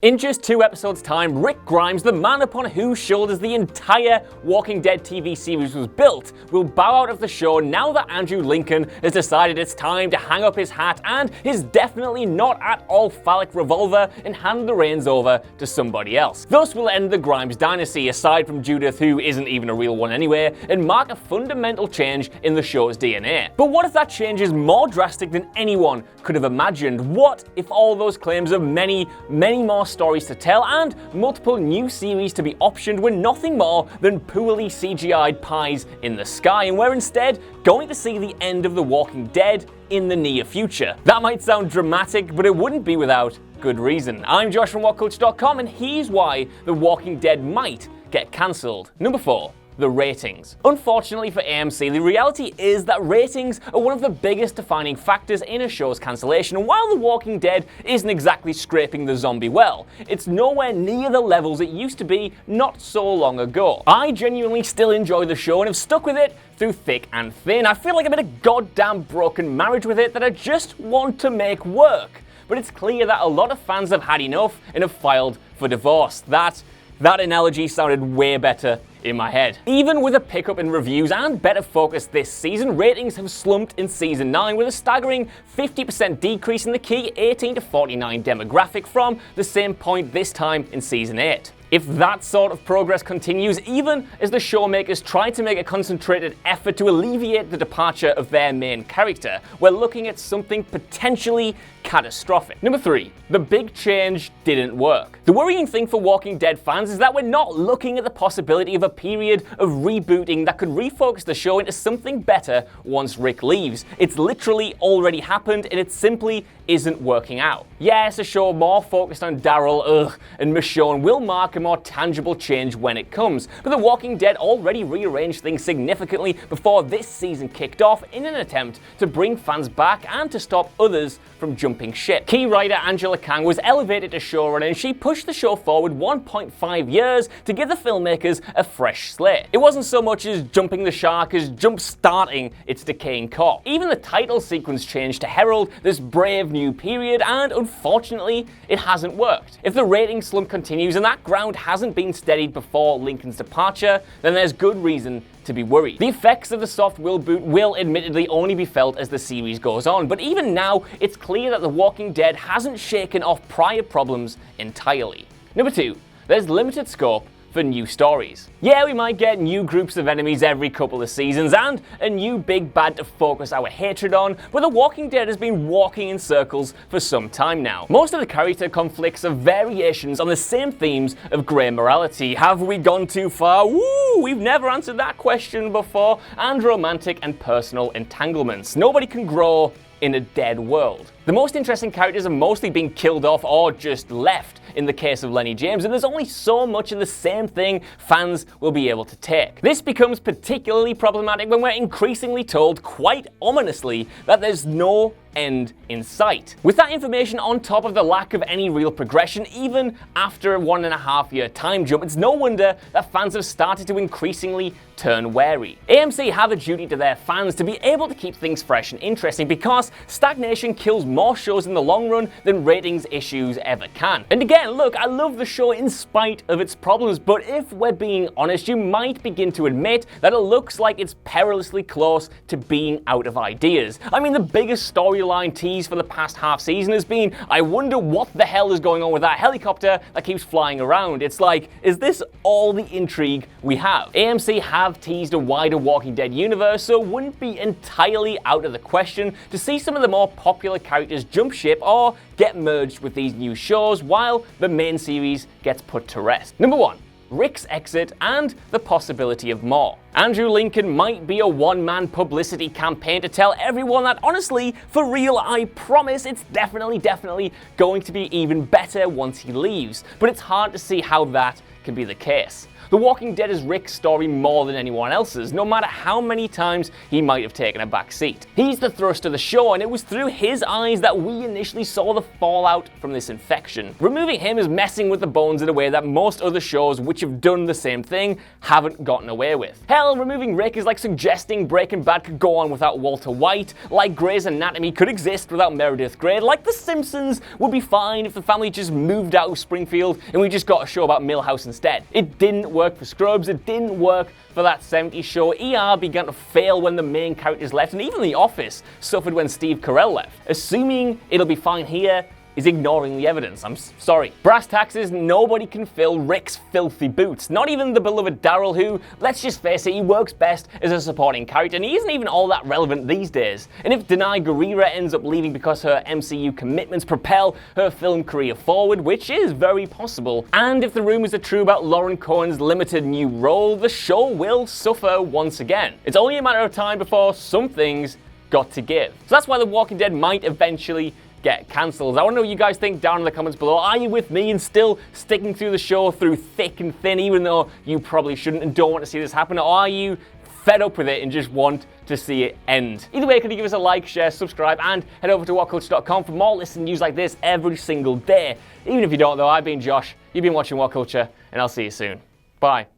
In just 2 episodes' time, Rick Grimes, the man upon whose shoulders the entire Walking Dead TV series was built, will bow out of the show now that Andrew Lincoln has decided it's time to hang up his hat and his definitely not at all phallic revolver and hand the reins over to somebody else. Thus will end the Grimes dynasty, aside from Judith, who isn't even a real one anyway, and mark a fundamental change in the show's DNA. But what if that change is more drastic than anyone could have imagined? What if all those claims of many more stories to tell and multiple new series to be optioned were nothing more than poorly CGI'd pies in the sky, and we're instead going to see the end of The Walking Dead in the near future? That might sound dramatic, but it wouldn't be without good reason. I'm Josh from WhatCulture.com, and here's why The Walking Dead might get cancelled. Number 4. The ratings. Unfortunately for AMC, the reality is that ratings are one of the biggest defining factors in a show's cancellation, and while The Walking Dead isn't exactly scraping the zombie well, it's nowhere near the levels it used to be not so long ago. I genuinely still enjoy the show and have stuck with it through thick and thin. I feel like I'm in a goddamn broken marriage with it that I just want to make work. But it's clear that a lot of fans have had enough and have filed for divorce. That analogy sounded way better in my head. Even with a pickup in reviews and better focus this season, ratings have slumped in Season 9 with a staggering 50% decrease in the key 18 to 49 demographic from the same point this time in Season 8. If that sort of progress continues, even as the showmakers try to make a concentrated effort to alleviate the departure of their main character, we're looking at something potentially catastrophic. Number 3. The big change didn't work. The worrying thing for Walking Dead fans is that we're not looking at the possibility of a period of rebooting that could refocus the show into something better once Rick leaves. It's literally already happened, and it simply isn't working out. Yes, a show more focused on Daryl and Michonne will mark a more tangible change when it comes, but The Walking Dead already rearranged things significantly before this season kicked off in an attempt to bring fans back and to stop others from jumping ship. Key writer Angela Kang was elevated to showrunner, and she pushed the show forward 1.5 years to give the filmmakers a fresh slate. It wasn't so much as jumping the shark as jump-starting its decaying corpse. Even the title sequence changed to herald this brave new period, and unfortunately, it hasn't worked. If the rating slump continues and that ground hasn't been steadied before Lincoln's departure, then there's good reason to be worried. The effects of the soft will boot will admittedly only be felt as the series goes on, but even now, it's clear that The Walking Dead hasn't shaken off prior problems entirely. Number 2. There's limited scope for new stories. Yeah, we might get new groups of enemies every couple of seasons and a new big bad to focus our hatred on, but The Walking Dead has been walking in circles for some time now. Most of the character conflicts are variations on the same themes of grey morality. Have we gone too far? Woo, we've never answered that question before. And romantic and personal entanglements. Nobody can grow in a dead world. The most interesting characters are mostly being killed off or just left in the case of Lenny James, and there's only so much of the same thing fans will be able to take. This becomes particularly problematic when we're increasingly told, quite ominously, that there's no end in sight. With that information on top of the lack of any real progression, even after a 1.5 year time jump, it's no wonder that fans have started to increasingly turn wary. AMC have a duty to their fans to be able to keep things fresh and interesting, because stagnation kills more shows in the long run than ratings issues ever can. And again, look, I love the show in spite of its problems, but if we're being honest, you might begin to admit that it looks like it's perilously close to being out of ideas. I mean, the biggest storyline tease for the past half season has been, I wonder what the hell is going on with that helicopter that keeps flying around. It's like, is this all the intrigue we have? AMC have teased a wider Walking Dead universe, so it wouldn't be entirely out of the question to see some of the more popular characters jump ship or get merged with these new shows while the main series gets put to rest. Number 1. Rick's exit and the possibility of more. Andrew Lincoln might be a one-man publicity campaign to tell everyone that, honestly, for real, I promise it's definitely going to be even better once he leaves. But it's hard to see how that can be the case. The Walking Dead is Rick's story more than anyone else's, no matter how many times he might have taken a back seat. He's the thrust of the show, and it was through his eyes that we initially saw the fallout from this infection. Removing him is messing with the bones in a way that most other shows which have done the same thing haven't gotten away with. Hell, removing Rick is like suggesting Breaking Bad could go on without Walter White, like Grey's Anatomy could exist without Meredith Grey, like The Simpsons would be fine if the family just moved out of Springfield and we just got a show about Millhouse instead. It didn't work for Scrubs, it didn't work for that 70s show. ER began to fail when the main characters left, and even The Office suffered when Steve Carell left. Assuming it'll be fine here is ignoring the evidence. I'm sorry. Brass tacks is nobody can fill Rick's filthy boots. Not even the beloved Daryl, who, let's just face it, he works best as a supporting character, and he isn't even all that relevant these days. And if Denai Guerrera ends up leaving because her MCU commitments propel her film career forward, which is very possible, and if the rumors are true about Lauren Cohen's limited new role, the show will suffer once again. It's only a matter of time before some things got to give. So that's why The Walking Dead might eventually get cancelled. I want to know what you guys think down in the comments below. Are you with me and still sticking through the show through thick and thin, even though you probably shouldn't and don't want to see this happen? Or are you fed up with it and just want to see it end? Either way, could you give us a like, share, subscribe, and head over to whatculture.com for more lists and news like this every single day. Even if you don't though, I've been Josh, you've been watching What Culture, and I'll see you soon. Bye.